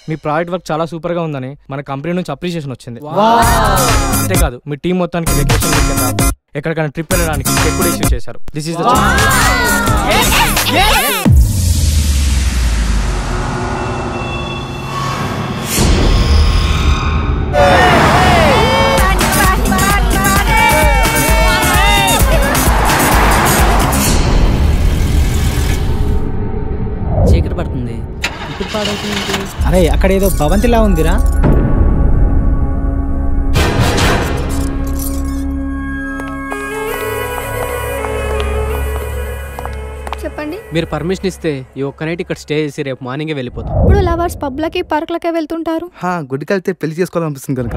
మీ project work చాలా super గా ఉందని మన కంపెనీ నుంచి అప్రిషియేషన్ వచ్చింది. అంతేకాదు మీ టీం మొత్తానికి వెకేషన్ ఎక్కడికైనా ట్రిప్ వెళ్ళడానికి చెక్ కూడా ఇష్యూ చేశారు. దిస్ ఈస్ ద చీకటి పడుతుంది. ఇప్పుడు పాడవుతుంది. అరే అక్కడ ఏదో భవంతిలా ఉందిరా. చెప్పండి. మీరు పర్మిషన్ ఇస్తే ఈ ఒక్క నైట్ ఇక్కడ స్టే చేసి రేపు మార్నింగే వెళ్ళిపోతాం. ఇప్పుడు లవర్స్ పబ్లకి పార్క్లకే వెళ్తుంటారు. గుడికి వెళ్తే పెళ్లి చేసుకోవాలనిపిస్తుంది కనుక.